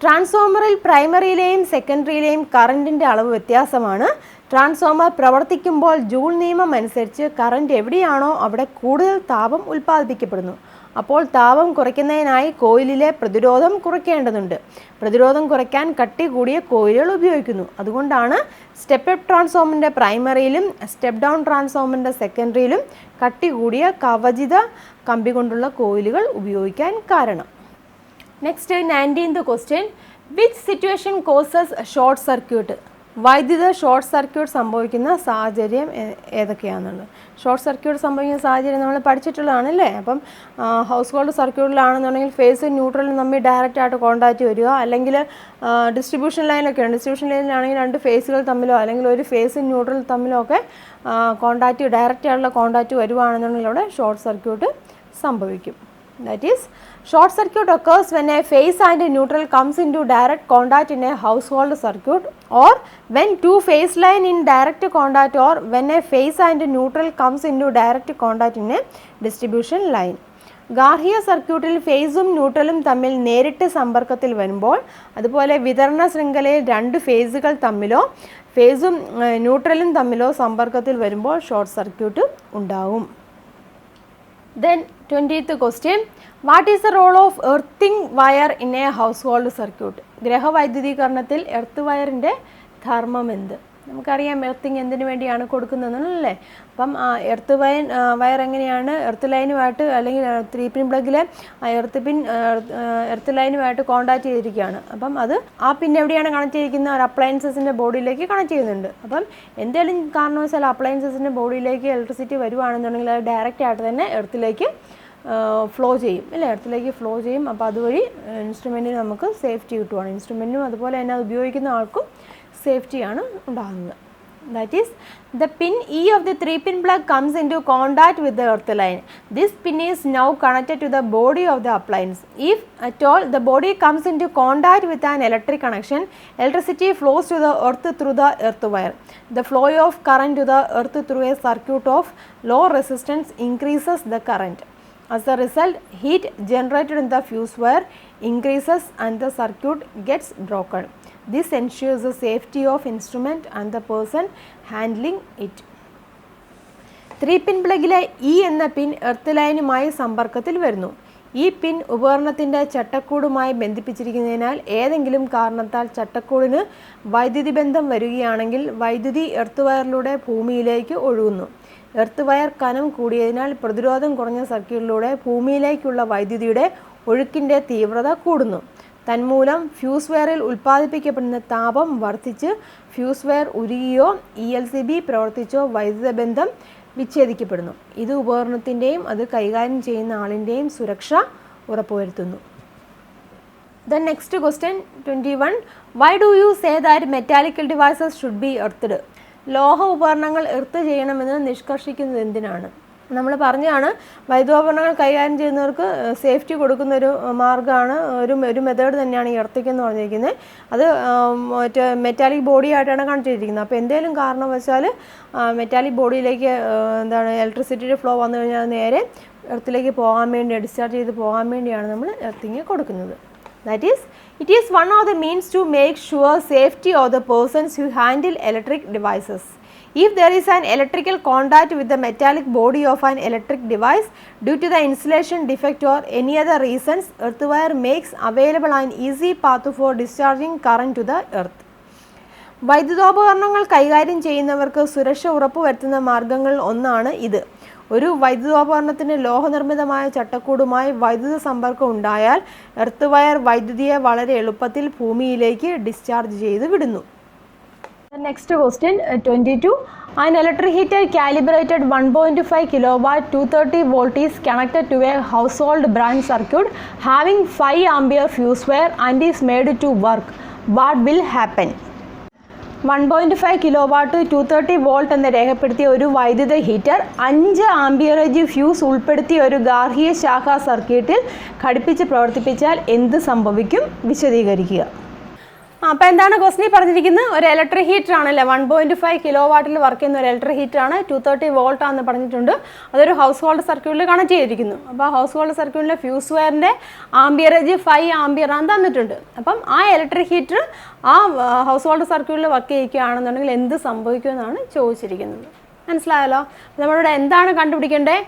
ട്രാൻസ്ഫോമറിൽ പ്രൈമറിയിലെയും സെക്കൻഡറിയിലെയും കറണ്ടിൻ്റെ അളവ് വ്യത്യാസമാണ്. Transformer പ്രവർത്തിക്കുമ്പോൾ joule നിയമം അനുസരിച്ച് current എവിടെയാണോ അവിടെ കൂടുതൽ താപം ഉൽപ്പാദിപ്പിക്കപ്പെടുന്നു. അപ്പോൾ താപം കുറയ്ക്കുന്നതിനായി കോയിലിലെ പ്രതിരോധം കുറയ്ക്കേണ്ടതുണ്ട്. പ്രതിരോധം കുറയ്ക്കാൻ കട്ടി കൂടിയ കോയിലുകൾ ഉപയോഗിക്കുന്നു. അതുകൊണ്ടാണ് സ്റ്റെപ്പ് അപ്പ് ട്രാൻസ്ഫോമറിൻ്റെ പ്രൈമറിയിലും സ്റ്റെപ്പ് ഡൗൺ ട്രാൻസ്ഫോമറിൻ്റെ സെക്കൻഡറിയിലും കട്ടി കൂടിയ കവചിത കമ്പി കൊണ്ടുള്ള കോയിലുകൾ ഉപയോഗിക്കാൻ കാരണം. Next 19th question, which situation causes short circuit? വൈദ്യുത ഷോർട്ട് സർക്യൂട്ട് സംഭവിക്കുന്ന സാഹചര്യം ഏതൊക്കെയാണെന്നുള്ളത്. ഷോർട്ട് സർക്യൂട്ട് സംഭവിക്കുന്ന സാഹചര്യം നമ്മൾ പഠിച്ചിട്ടുള്ളതാണല്ലേ. അപ്പം ഹൗസ് ഹോൾഡ് സർക്യൂട്ടിലാണെന്നുണ്ടെങ്കിൽ ഫേസ് ന്യൂട്രലും തമ്മിൽ ഡയറക്റ്റ് ആയിട്ട് കോൺടാക്റ്റ് വരിക, അല്ലെങ്കിൽ ഡിസ്ട്രിബ്യൂഷൻ ലൈനൊക്കെയാണ്. ഡിസ്ട്രിബ്യൂഷൻ ലൈനിലാണെങ്കിൽ രണ്ട് ഫേസുകൾ തമ്മിലോ അല്ലെങ്കിൽ ഒരു ഫേസ് ന്യൂട്രൽ തമ്മിലോ ഒക്കെ കോൺടാക്റ്റ് ഡയറക്റ്റ് ആയിട്ടുള്ള കോൺടാക്റ്റ് വരുവാണെന്നുണ്ടെങ്കിൽ അവിടെ ഷോർട്ട് സർക്യൂട്ട് സംഭവിക്കും. That is, short circuit occurs when a phase and a neutral comes into direct contact in a household circuit, or when two phase line in direct contact, or when a phase and a neutral comes into direct contact in a distribution line. ഗാർഹിക സർക്യൂട്ടിൽ ഫേസും ന്യൂട്രലും തമ്മിൽ നേരിട്ട് സമ്പർക്കത്തിൽ വരുമ്പോൾ, അതുപോലെ വിതരണ ശൃംഖലയിൽ രണ്ട് ഫേസുകൾ തമ്മിലോ ഫേസും ന്യൂട്രലും തമ്മിലോ സമ്പർക്കത്തിൽ വരുമ്പോൾ ഷോർട്ട് സർക്യൂട്ട് ഉണ്ടാവും. Then 20th question, what is the role of earthing wire in a household circuit? ഗ്രഹവൈദ്യുതീകരണത്തിൽ എർത്ത് വയറിൻ്റെ ധർമ്മം എന്ത്? നമുക്കറിയാം എർത്തിങ് എന്തിനു വേണ്ടിയാണ് കൊടുക്കുന്നതെന്നല്ലേ. അപ്പം എർത്ത് വയർ എങ്ങനെയാണ് എർത്ത് ലൈനുമായിട്ട് അല്ലെങ്കിൽ 3-pin പ്ലഗിലെ എർത്ത് ലൈനുമായിട്ട് കോൺടാക്ട് ചെയ്തിരിക്കുകയാണ്. അപ്പം അത് ആ പിൻ എവിടെയാണ് കണക്ട് ചെയ്തിരിക്കുന്നത്? ഒരു അപ്ലയൻസസിൻ്റെ ബോഡിയിലേക്ക് കണക്ട് ചെയ്യുന്നുണ്ട്. അപ്പം എന്തെങ്കിലും കാരണവശാൽ അപ്ലയൻസസിൻ്റെ ബോഡിയിലേക്ക് ഇലക്ട്രിസിറ്റി വരുവാണെന്നുണ്ടെങ്കിൽ അത് ഡയറക്റ്റ് ആയിട്ട് തന്നെ എർത്തിലേക്ക് ഫ്ലോ ചെയ്യും അല്ലേ, എർത്തിലേക്ക് ഫ്ലോ ചെയ്യും. അപ്പോൾ അതുവഴി ഇൻസ്ട്രുമെൻറ്റിന് നമുക്ക് സേഫ്റ്റി കിട്ടുവാണ്. ഇൻസ്ട്രുമെൻറ്റിനും അതുപോലെ തന്നെ അത് ഉപയോഗിക്കുന്ന ആൾക്കും സേഫ്റ്റിയാണ് ഉണ്ടാകുന്നത്. That is, the pin E of the 3-pin plug comes into contact with the earth line. This pin is now connected to the body of the appliance. If at all the body comes into contact with an electric connection, electricity flows to the earth through the earth wire. The flow of current to the earth through a circuit of low resistance increases the current. As a result, heat generated in the fuse wire increases and the circuit gets broken. This ensures the safety of instrument and the person handling it. 3-pin പ്ലഗിലെ E എന്ന pin earth ലൈനുമായി സമ്പർക്കത്തിൽ വരുന്നു. ഈ പിൻ ഉപകരണത്തിൻ്റെ ചട്ടക്കൂടുമായി ബന്ധിപ്പിച്ചിരിക്കുന്നതിനാൽ ഏതെങ്കിലും കാരണത്താൽ ചട്ടക്കൂടിന് വൈദ്യുതി ബന്ധം വരികയാണെങ്കിൽ വൈദ്യുതി എർത്ത് വയറിലൂടെ ഭൂമിയിലേക്ക് ഒഴുകുന്നു. എർത്ത് വയർ കനം കൂടിയതിനാൽ പ്രതിരോധം കുറഞ്ഞ സർക്യൂട്ടിലൂടെ ഭൂമിയിലേക്കുള്ള വൈദ്യുതിയുടെ ഒഴുക്കിൻ്റെ തീവ്രത കൂടുന്നു. തന്മൂലം ഫ്യൂസ് വയറിൽ ഉൽപ്പാദിപ്പിക്കപ്പെടുന്ന താപം വർദ്ധിച്ച് ഫ്യൂസ് വയർ ഉരുകിയോ ELCB പ്രവർത്തിച്ചോ വൈദ്യുത ബന്ധം വിച്ഛേദിക്കപ്പെടുന്നു. ഇത് ഉപകരണത്തിൻ്റെയും അത് കൈകാര്യം ചെയ്യുന്ന ആളിൻ്റെയും സുരക്ഷ ഉറപ്പുവരുത്തുന്നു. The next question 21, why do you say that metallic devices should be earthed? ലോഹ ഉപകരണങ്ങൾ എർത്ത് ചെയ്യണമെന്ന് നിഷ്കർഷിക്കുന്നത് എന്തിനാണ്? നമ്മൾ പറഞ്ഞാണ് വൈദ്യുതോപകരണങ്ങൾ കൈകാര്യം ചെയ്യുന്നവർക്ക് സേഫ്റ്റി കൊടുക്കുന്നൊരു മാർഗ്ഗമാണ്, ഒരു മെത്തേഡ് തന്നെയാണ് ഈ എർത്തിങ് എന്ന് പറഞ്ഞിരിക്കുന്നത്. അത് മറ്റേ മെറ്റാലിക് ബോഡി ആയിട്ടാണ് കാണിച്ചിരിക്കുന്നത്. അപ്പോൾ എന്തെങ്കിലും കാരണവശാൽ മെറ്റാലിക് ബോഡിയിലേക്ക് ഇലക്ട്രിസിറ്റിയുടെ ഫ്ലോ വന്നു കഴിഞ്ഞാൽ നേരെ എർത്തിലേക്ക് പോകാൻ വേണ്ടി ഡിസ്ചാർജ് ചെയ്ത് പോകാൻ വേണ്ടിയാണ് നമ്മൾ എർത്തിങ് കൊടുക്കുന്നത്. That is, it is one of the means to make sure safety of the persons who handle electric devices. If there is an electrical contact with the metallic body of an electric device due to the insulation defect or any other reasons, earth wire makes available an easy path for discharging current to the earth. വൈദ്യുതോപകരണങ്ങൾ കൈകാര്യം ചെയ്യുന്നവർക്ക് സുരക്ഷ ഉറപ്പുവരുത്തുന്ന മാർഗ്ഗങ്ങളിൽ ഒന്നാണ് ഇത്. ഒരു വൈദ്യുതോപകരണത്തിന് ലോഹനിർമ്മിതമായ ചട്ടക്കൂടുമായി വൈദ്യുത സമ്പർക്കം ഉണ്ടായാൽ എർത്ത് വയർ വൈദ്യുതിയെ വളരെ എളുപ്പത്തിൽ ഭൂമിയിലേക്ക് ഡിസ്ചാർജ് ചെയ്ത് വിടുന്നു. Next question 22, an electric heater calibrated 1.5 kilowatt 230 volt is connected to a household branch circuit having 5 ampere fuse wire and is made to work. What will happen? 1.5 kilowatt 230 volt എന്ന് രേഖപ്പെടുത്തിയ ഒരു വൈദ്യുത ഹീറ്റർ 5 ആംപിയറേജ് ഫ്യൂസ് ഉൾപ്പെടുത്തിയ ഒരു ഗാർഹിക ശാഖാ സർക്യൂട്ടിൽ ഘടിപ്പിച്ച് പ്രവർത്തിപ്പിച്ചാൽ എന്ത് സംഭവിക്കും? വിശദീകരിക്കുക. അപ്പോൾ എന്താണ് ക്വസ്റ്റ്യൻ പറഞ്ഞിരിക്കുന്നത്? ഒരു ഇലക്ട്രിക് ഹീറ്റർ ആണല്ലേ, 1.5 കിലോവാട്ടിൽ വർക്ക് ചെയ്യുന്ന ഒരു ഇലക്ട്രിക് ഹീറ്റർ ആണ്, 230 വോൾട്ട് ആണെന്ന് പറഞ്ഞിട്ടുണ്ട്. അതൊരു ഹൗസ് ഹോൾഡ് സർക്യൂട്ടിൽ കണക്ട് ചെയ്തിരിക്കുന്നു. അപ്പോൾ ഹൗസ് ഹോൾഡ് സർക്യൂട്ടിലെ ഫ്യൂസ് വയറിൻ്റെ ആംബിയറേജ് 5 ആംബിയർ ആണ് തന്നിട്ടുണ്ട്. അപ്പം ആ ഇലക്ട്രിക് ഹീറ്റർ ആ ഹൗസ് ഹോൾഡ് സർക്യൂട്ടിൽ വർക്ക് ചെയ്യുകയാണെന്നുണ്ടെങ്കിൽ എന്ത് സംഭവിക്കുമെന്നാണ് ചോദിച്ചിരിക്കുന്നത്. മനസ്സിലായല്ലോ. നമ്മളിവിടെ എന്താണ് കണ്ടുപിടിക്കേണ്ടത്?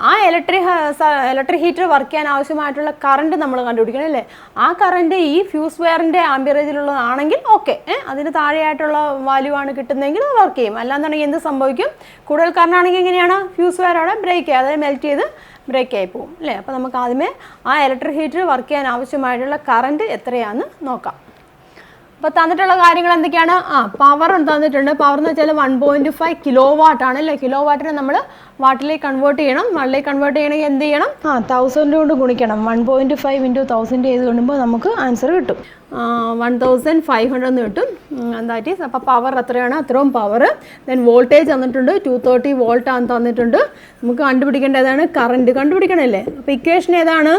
ആ ഇലക്ട്രിക് ഹീറ്റർ വർക്ക് ചെയ്യാൻ ആവശ്യമായിട്ടുള്ള കറണ്ട് നമ്മൾ കണ്ടുപിടിക്കണം അല്ലേ. ആ കറണ്ട് ഈ ഫ്യൂസ് വെയറിൻ്റെ ആംബിയറേജിലുള്ളതാണെങ്കിൽ ഓക്കെ, അതിന് താഴെയായിട്ടുള്ള വാല്യൂ ആണ് കിട്ടുന്നതെങ്കിൽ വർക്ക് ചെയ്യും. അല്ലാന്നുണ്ടെങ്കിൽ എന്ത് സംഭവിക്കും? കൂടുതൽ കറണ്ട് ആണെങ്കിൽ എങ്ങനെയാണ്? ഫ്യൂസ് വെയർ അവിടെ ബ്രേക്ക് ചെയ്യുക, അതായത് മെൽറ്റ് ചെയ്ത് ബ്രേക്ക് ആയി പോകും അല്ലേ. അപ്പോൾ നമുക്ക് ആദ്യമേ ആ ഇലക്ട്രിക് ഹീറ്റർ വർക്ക് ചെയ്യാൻ ആവശ്യമായിട്ടുള്ള കറണ്ട് എത്രയാണെന്ന് നോക്കാം. അപ്പോൾ തന്നിട്ടുള്ള കാര്യങ്ങൾ എന്തൊക്കെയാണ്? പവർ തന്നിട്ടുണ്ട്. പവർ എന്ന് വെച്ചാൽ 1.5 കിലോ വാട്ടാണ് അല്ലേ. കിലോ വാട്ടിനെ നമ്മൾ വാട്ടിലേക്ക് കൺവേർട്ട് ചെയ്യണം. വാട്ടിലേക്ക് കൺവേർട്ട് ചെയ്യണമെങ്കിൽ എന്ത് ചെയ്യണം? 1000 കൊണ്ട് ഗുണിക്കണം. 1.5 × 1000 ചെയ്ത് കൊണ്ടുമ്പോൾ നമുക്ക് ആൻസർ കിട്ടും. 1500 എന്ന് കിട്ടും. ദാറ്റ് ഈസ് അപ്പോൾ പവർ എത്രയാണ്? അത്രയും പവർ. ദെൻ വോൾട്ടേജ് തന്നിട്ടുണ്ട്, 230 വോൾട്ട് ആണ് തന്നിട്ടുണ്ട്. നമുക്ക് കണ്ടുപിടിക്കേണ്ടതാണ് കറണ്ട് കണ്ടുപിടിക്കണമല്ലേ. അപ്പോൾ ഇക്വേഷൻ ഏതാണ്?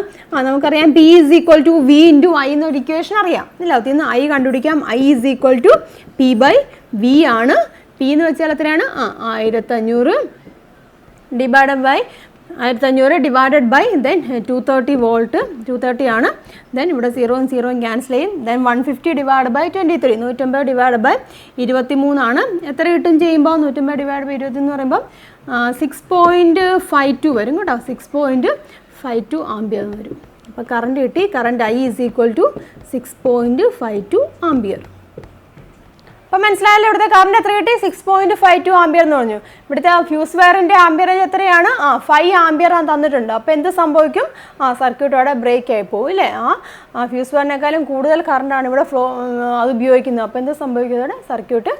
നമുക്കറിയാം P = V × I എന്നൊരു ഇക്വേഷൻ അറിയാം ഇല്ല. അതിൽ നിന്ന് I കണ്ടുപിടിക്കാം. I = P/V ആണ്. P എന്ന് വെച്ചാൽ എത്രയാണ്? 1500 divided by 1500 divided by then 230 volt. 230 ആണ്. ദെൻ ഇവിടെ 0 0 ക്യാൻസൽ ചെയ്യും. Then 150 divide by 23, 150 divide by 23 ആണ്. എത്ര കിട്ടും ചെയ്യുമ്പോൾ? 150 ഡിവൈഡ് ബൈ 23 എന്ന് പറയുമ്പോൾ 6.52 വരും കേട്ടോ. 6.52 ആംബിയർ വരും. അപ്പോൾ കറണ്ട് കിട്ടി. Current I = 6.52 ampere. അപ്പോൾ മനസ്സിലായല്ലോ ഇവിടുത്തെ കറണ്ട് എത്ര കിട്ടി? 6.52 ആംബിയർ എന്ന് പറഞ്ഞു. ഇവിടുത്തെ ഫ്യൂസ് വയറിൻ്റെ ആംബിയറേജ് എത്രയാണ്? 5 ആംബിയർ ആണ് തന്നിട്ടുണ്ട്. അപ്പോൾ എന്ത് സംഭവിക്കും? സർക്യൂട്ട് അവിടെ ബ്രേക്ക് ആയി പോകും ഇല്ലേ. ഫ്യൂസ് വയറിനേക്കാളും കൂടുതൽ കറണ്ടാണ് ഇവിടെ അത് ഉപയോഗിക്കുന്നത്. അപ്പോൾ എന്ത് സംഭവിക്കുന്നത്? സർക്യൂട്ട്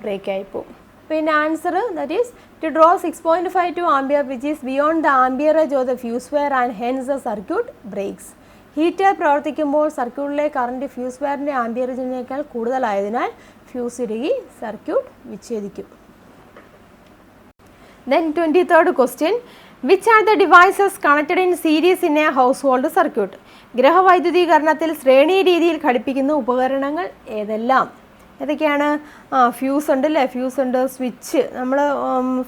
ബ്രേക്ക് ആയി പോകും. പിന്നെ answer that is to draw 6.52 ampere which is beyond the amperage of the fuse wire and hence the circuit breaks. Heater പ്രവർത്തിക്കുമ്പോൾ സർക്യൂട്ടിലെ കറണ്ട് ഫ്യൂസ് വയറിൻ്റെ ആംബിയറേജിനേക്കാൾ കൂടുതലായതിനാൽ ഫ്യൂസ് ഇടുകി സർക്യൂട്ട് വിച്ഛേദിക്കും. Then 23rd question, which are the devices connected in series in a household circuit? ഗ്രഹവൈദ്യുതീകരണത്തിൽ ശ്രേണി രീതിയിൽ ഘടിപ്പിക്കുന്ന ഉപകരണങ്ങൾ ഏതെല്ലാം? ഏതൊക്കെയാണ്? ഫ്യൂസ് ഉണ്ട് അല്ലേ. ഫ്യൂസ് ഉണ്ട്, സ്വിച്ച്, നമ്മൾ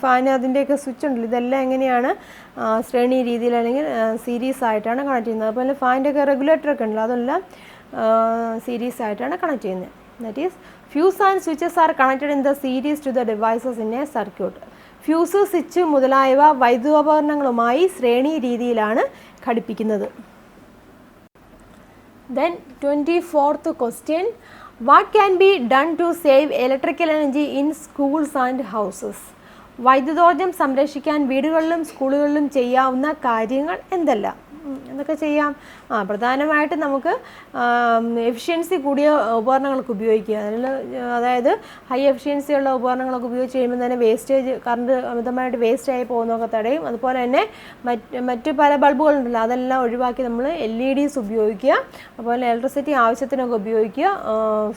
ഫാൻ അതിൻ്റെയൊക്കെ സ്വിച്ച് ഉണ്ടല്ലോ. ഇതെല്ലാം എങ്ങനെയാണ്? ശ്രേണി രീതിയിൽ അല്ലെങ്കിൽ സീരീസ് ആയിട്ടാണ് കണക്ട് ചെയ്യുന്നത്. അതുപോലെ ഫാനിൻ്റെയൊക്കെ റെഗുലേറ്ററൊക്കെ ഉണ്ടല്ലോ, അതെല്ലാം സീരീസ് ആയിട്ടാണ് കണക്ട് ചെയ്യുന്നത്. That is fuse and switches are connected in the series to the devices in a circuit. Fuse, switch മുതലായവ വൈദ്യുതോപകരണങ്ങളുമായി ശ്രേണി രീതിയിലാണ് ഘടിപ്പിക്കുന്നത്. Then 24th question, what can be done to save electrical energy in schools and houses? വൈദ്യുതോർജ്ജം സംരക്ഷിക്കാൻ വീടുകളിലും സ്കൂളുകളിലും ചെയ്യാവുന്ന കാര്യങ്ങൾ എന്തെല്ലാം? എന്തൊക്കെ ചെയ്യാം? പ്രധാനമായിട്ട് നമുക്ക് എഫിഷ്യൻസി കൂടിയ ഉപകരണങ്ങളൊക്കെ ഉപയോഗിക്കുക. അതായത് ഹൈ എഫിഷ്യൻസി ഉള്ള ഉപകരണങ്ങളൊക്കെ ഉപയോഗിച്ച് കഴിയുമ്പോൾ തന്നെ വേസ്റ്റേജ്, കറണ്ട് അമിതമായിട്ട് വേസ്റ്റായി പോകുന്നതൊക്കെ തടയും. അതുപോലെ തന്നെ മറ്റ് പല ബൾബുകളുണ്ടല്ലോ, അതെല്ലാം ഒഴിവാക്കി നമ്മൾ LEDs ഉപയോഗിക്കുക. അതുപോലെ ഇലക്ട്രിസിറ്റി ആവശ്യത്തിനൊക്കെ ഉപയോഗിക്കുക.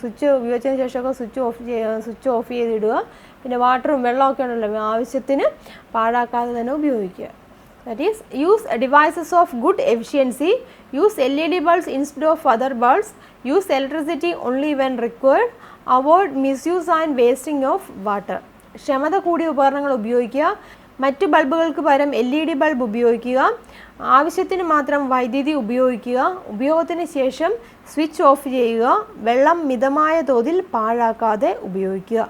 സ്വിച്ച് ഉപയോഗിച്ചതിന് ശേഷമൊക്കെ സ്വിച്ച് ഓഫ് ചെയ്തിടുക. പിന്നെ വാട്ടറും വെള്ളമൊക്കെ ഉണ്ടല്ലോ, ആവശ്യത്തിന് പാഴാക്കാതെ തന്നെ ഉപയോഗിക്കുക. That is, use devices of good efficiency, use LED bulbs instead of other bulbs, use electricity only when required, avoid misuse and wasting of water. ക്ഷമത കൂടിയ ഉപകരണങ്ങൾ ഉപയോഗിക്കുക. മറ്റ് ബൾബുകൾക്ക് പകരം LED ബൾബ് ഉപയോഗിക്കുക. ആവശ്യത്തിന് മാത്രം വൈദ്യുതി ഉപയോഗിക്കുക. ഉപയോഗത്തിന് ശേഷം സ്വിച്ച് ഓഫ് ചെയ്യുക. വെള്ളം മിതമായ തോതിൽ പാഴാക്കാതെ ഉപയോഗിക്കുക.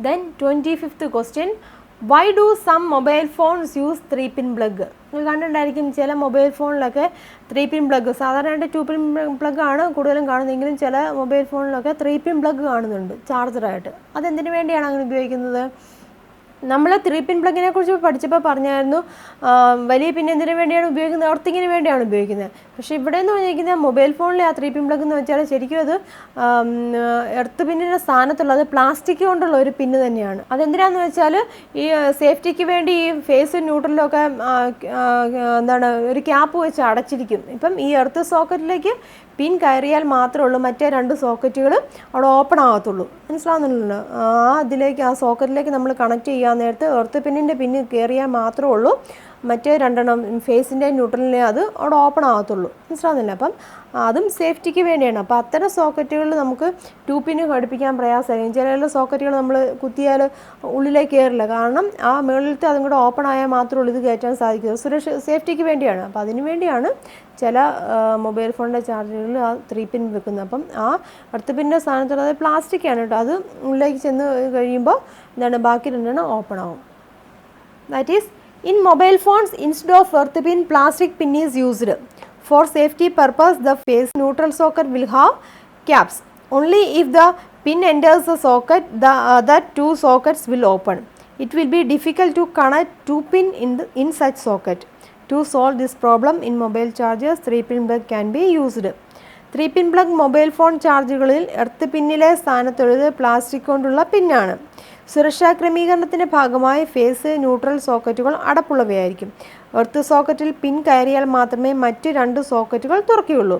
Then 25th question, why do some mobile phones use 3-pin plug? നിങ്ങൾ കണ്ടിട്ടുണ്ടായിരിക്കും ചില മൊബൈൽ ഫോണിലൊക്കെ 3-pin പ്ലഗ്, സാധാരണയായിട്ട് 2-pin പ്ലഗ് ആണ് കൂടുതലും കാണുന്നതെങ്കിലും ചില മൊബൈൽ ഫോണിലൊക്കെ 3-pin പ്ലഗ് കാണുന്നുണ്ട് ചാർജറായിട്ട്. അതെന്തിനു വേണ്ടിയാണ് അങ്ങനെ ഉപയോഗിക്കുന്നത്? നമ്മൾ 3-pin പ്ലഗിനെ കുറിച്ച് പഠിച്ചപ്പോൾ പറഞ്ഞായിരുന്നു വലിയ പിൻ എന്തിനു വേണ്ടിയാണ് ഉപയോഗിക്കുന്നത്? എർത്തിങ്ങിന് വേണ്ടിയാണ് ഉപയോഗിക്കുന്നത്. പക്ഷേ ഇവിടെ എന്ന് പറഞ്ഞിരിക്കുന്നത് മൊബൈൽ ഫോണിലെ ആ 3-pin പ്ലഗ് എന്ന് വെച്ചാൽ ശരിക്കും അത് എർത്ത് പിന്നിൻ്റെ സ്ഥാനത്തുള്ളത് പ്ലാസ്റ്റിക് കൊണ്ടുള്ള ഒരു പിന്ന് തന്നെയാണ്. അതെന്തിനാന്ന് വെച്ചാൽ ഈ സേഫ്റ്റിക്ക് വേണ്ടി ഈ ഫേസ് ന്യൂട്രലൊക്കെ എന്താണ് ഒരു ക്യാപ്പ് വെച്ച് അടച്ചിരിക്കും. ഇപ്പം ഈ എർത്ത് സോക്കറ്റിലേക്ക് പിൻ കയറിയാൽ മാത്രമേ ഉള്ളൂ മറ്റേ 2 സോക്കറ്റുകൾ അവിടെ ഓപ്പൺ ആകത്തുള്ളൂ. മനസ്സിലാവുന്നുണ്ടല്ലോ? ആ സോക്കറ്റിലേക്ക് നമ്മൾ കണക്ട് ചെയ്യാൻ നേരത്ത് എർത്ത് പിന്നിൻ്റെ പിന്ന് കയറിയാൽ മാത്രമേ ഉള്ളൂ മറ്റേ രണ്ടെണ്ണം ഫേസിൻ്റെ ന്യൂട്രലിനെ അത് അവിടെ ഓപ്പൺ ആകത്തുള്ളൂ. മനസ്സിലാവുന്നില്ല? അപ്പം അതും സേഫ്റ്റിക്ക് വേണ്ടിയാണ്. അപ്പോൾ അത്തരം സോക്കറ്റുകളിൽ നമുക്ക് 2 പിന്ന് ഘടിപ്പിക്കാൻ പ്രയാസമായിരിക്കും. ചില സോക്കറ്റുകൾ നമ്മൾ കുത്തിയാൽ ഉള്ളിലേക്ക് കയറില്ല. കാരണം ആ മുകളിലത്തെ അതും കൂടെ ഓപ്പൺ ആയാൽ മാത്രമേ ഉള്ളൂ ഇത് കയറ്റാൻ സാധിക്കുക. സേഫ്റ്റിക്ക് വേണ്ടിയാണ്. അപ്പോൾ അതിന് വേണ്ടിയാണ് ചില മൊബൈൽ ഫോണിൻ്റെ ചാർജറുകളിൽ ആ 3 പിൻ വെക്കുന്നത്. അപ്പം ആ എർത്ത് പിന്നിൻ്റെ സ്ഥാനത്തുള്ള അത് പ്ലാസ്റ്റിക്കാണ് കേട്ടോ. അത് ഉള്ളിലേക്ക് ചെന്ന് കഴിയുമ്പോൾ എന്താണ് ബാക്കി രണ്ടെണ്ണം ഓപ്പൺ ആവും. That is in mobile phones, instead of earth pin, plastic pin is used. For safety purpose, the face neutral socket will have caps. Only if the pin enters the socket, the other 2 sockets will open. It will be difficult to connect 2 pin in such socket. To solve this problem in mobile chargers, 3 pin plug can be used. 3 pin plug mobile phone ചാർജുകളിൽ earth പിന്നിലെ സ്ഥാനത്തുള്ളത് plastic കൊണ്ടുള്ള പിന്നാണ്. സുരക്ഷാ ക്രമീകരണത്തിൻ്റെ ഭാഗമായി phase neutral സോക്കറ്റുകൾ അടപ്പുള്ളവയായിരിക്കും. എർത്ത് സോക്കറ്റിൽ പിൻ കയറിയാൽ മാത്രമേ മറ്റ് 2 സോക്കറ്റുകൾ തുറക്കുകയുള്ളൂ.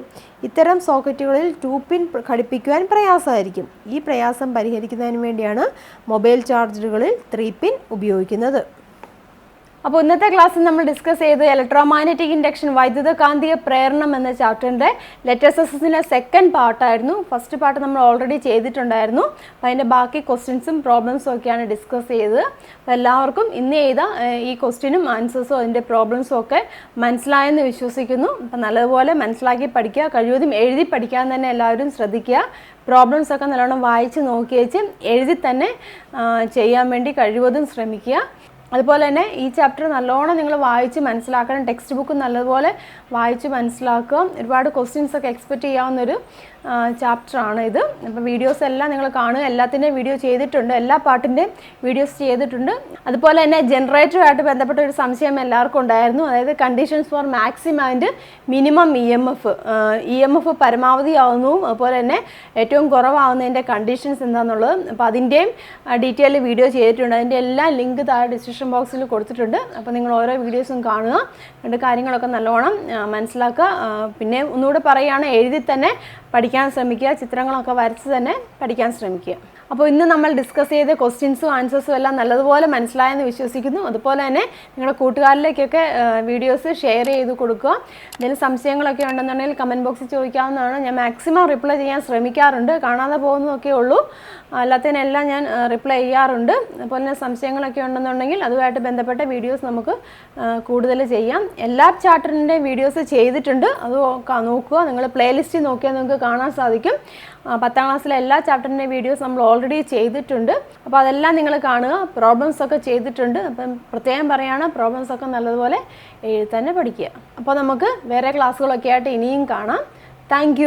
ഇത്തരം സോക്കറ്റുകളിൽ 2 പിൻ ഘടിപ്പിക്കുവാൻ പ്രയാസമായിരിക്കും. ഈ പ്രയാസം പരിഹരിക്കുന്നതിന് വേണ്ടിയാണ് മൊബൈൽ ചാർജറുകളിൽ 3 പിൻ ഉപയോഗിക്കുന്നത്. അപ്പോൾ ഇന്നത്തെ ക്ലാസ്സിൽ നമ്മൾ ഡിസ്കസ് ചെയ്ത് ഇലക്ട്രോമാഗ്നറ്റിക് ഇൻഡക്ഷൻ വൈദ്യുതകാന്തിക പ്രേരണം എന്ന ചാപ്റ്ററിൻ്റെ ലെറ്റസസിൻ്റെ സെക്കൻഡ് പാർട്ടായിരുന്നു. ഫസ്റ്റ് പാർട്ട് നമ്മൾ ഓൾറെഡി ചെയ്തിട്ടുണ്ടായിരുന്നു. അപ്പോൾ അതിൻ്റെ ബാക്കി ക്വസ്റ്റ്യൻസും പ്രോബ്ലംസും ഒക്കെയാണ് ഡിസ്കസ് ചെയ്തത്. അപ്പോൾ എല്ലാവർക്കും ഇന്ന് ചെയ്ത ഈ ക്വസ്റ്റ്യനും ആൻസേഴ്സും അതിൻ്റെ പ്രോബ്ലംസും ഒക്കെ മനസ്സിലായെന്ന് വിശ്വസിക്കുന്നു. അപ്പോൾ നല്ലതുപോലെ മനസ്സിലാക്കി പഠിക്കുക, കഴിവതും എഴുതി പഠിക്കാൻ തന്നെ എല്ലാവരും ശ്രദ്ധിക്കുക. പ്രോബ്ലംസൊക്കെ നല്ലോണം വായിച്ച് നോക്കി വെച്ച് എഴുതി തന്നെ ചെയ്യാൻ വേണ്ടി കഴിവതും ശ്രമിക്കുക. അതുപോലെ തന്നെ ഈ ചാപ്റ്റർ നല്ലോണം നിങ്ങൾ വായിച്ച് മനസ്സിലാക്കണം. ടെക്സ്റ്റ് ബുക്ക് നല്ലതുപോലെ വായിച്ച് മനസ്സിലാക്കുക. ഒരുപാട് ക്വസ്റ്റ്യൻസൊക്കെ എക്സ്പെക്റ്റ് ചെയ്യാവുന്നൊരു ചാപ്റ്ററാണ് ഇത്. അപ്പോൾ വീഡിയോസ് എല്ലാം നിങ്ങൾ കാണുക. എല്ലാത്തിൻ്റെയും വീഡിയോ ചെയ്തിട്ടുണ്ട്, എല്ലാ പാട്ടിൻ്റെയും വീഡിയോസ് ചെയ്തിട്ടുണ്ട്. അതുപോലെ തന്നെ ജനറേറ്ററുമായിട്ട് ബന്ധപ്പെട്ട ഒരു സംശയം എല്ലാവർക്കും ഉണ്ടായിരുന്നു. അതായത് conditions for maximum and minimum E M F പരമാവധി ആവുന്നതും അതുപോലെ തന്നെ ഏറ്റവും കുറവാകുന്നതിൻ്റെ കണ്ടീഷൻസ് എന്താണെന്നുള്ളത്. അപ്പോൾ അതിൻ്റെയും ഡീറ്റെയിൽ വീഡിയോ ചെയ്തിട്ടുണ്ട്. അതിൻ്റെ എല്ലാ ലിങ്ക് താഴെ ഡിസ്ക്രിപ്ഷൻ ബോക്സിൽ കൊടുത്തിട്ടുണ്ട്. അപ്പോൾ നിങ്ങൾ ഓരോ വീഡിയോസും കാണുക, രണ്ട് കാര്യങ്ങളൊക്കെ നല്ലോണം മനസ്സിലാക്കുക. പിന്നെ ഒന്നുകൂടെ പറയുകയാണ്, എഴുതി തന്നെ പഠിക്കാൻ ശ്രമിക്കുക, ചിത്രങ്ങളൊക്കെ വരച്ച് തന്നെ പഠിക്കാൻ ശ്രമിക്കുക. അപ്പോൾ ഇന്ന് നമ്മൾ ഡിസ്കസ് ചെയ്ത ക്വസ്റ്റ്യൻസും ആൻസേഴ്സും എല്ലാം നല്ലതുപോലെ മനസ്സിലായെന്ന് വിശ്വസിക്കുന്നു. അതുപോലെ തന്നെ നിങ്ങളുടെ കൂട്ടുകാരിലേക്കൊക്കെ വീഡിയോസ് ഷെയർ ചെയ്ത് കൊടുക്കുക. എന്തെങ്കിലും സംശയങ്ങളൊക്കെ ഉണ്ടെന്നുണ്ടെങ്കിൽ കമൻറ്റ് ബോക്സിൽ ചോദിക്കാവുന്നതാണ്. ഞാൻ മാക്സിമം റിപ്ലൈ ചെയ്യാൻ ശ്രമിക്കാറുണ്ട്. കാണാതെ പോകുന്നതൊക്കെ ഉള്ളൂ, അല്ലാത്തതിനെല്ലാം ഞാൻ റിപ്ലൈ ചെയ്യാറുണ്ട്. അതുപോലെ തന്നെ സംശയങ്ങളൊക്കെ ഉണ്ടെന്നുണ്ടെങ്കിൽ അതുമായിട്ട് ബന്ധപ്പെട്ട വീഡിയോസ് നമുക്ക് കൂടുതൽ ചെയ്യാം. എല്ലാ ചാപ്റ്ററിൻ്റെയും വീഡിയോസ് ചെയ്തിട്ടുണ്ട്, അത് നോക്കുക. നിങ്ങൾ പ്ലേലിസ്റ്റ് നോക്കിയാൽ നിങ്ങൾക്ക് കാണാൻ സാധിക്കും. 10ാം ക്ലാസ്സിലെ എല്ലാ ചാപ്റ്ററിൻ്റെ വീഡിയോസ് നമ്മൾ ഓൾറെഡി ചെയ്തിട്ടുണ്ട്. അപ്പോൾ അതെല്ലാം നിങ്ങൾ കാണുക. പ്രോബ്ലംസൊക്കെ ചെയ്തിട്ടുണ്ട്. അപ്പം പ്രത്യേകം പറയുകയാണ്, പ്രോബ്ലംസൊക്കെ നല്ലതുപോലെ എഴുതി തന്നെ പഠിക്കുക. അപ്പോൾ നമുക്ക് വേറെ ക്ലാസ്സുകളൊക്കെ ആയിട്ട് ഇനിയും കാണാം. താങ്ക്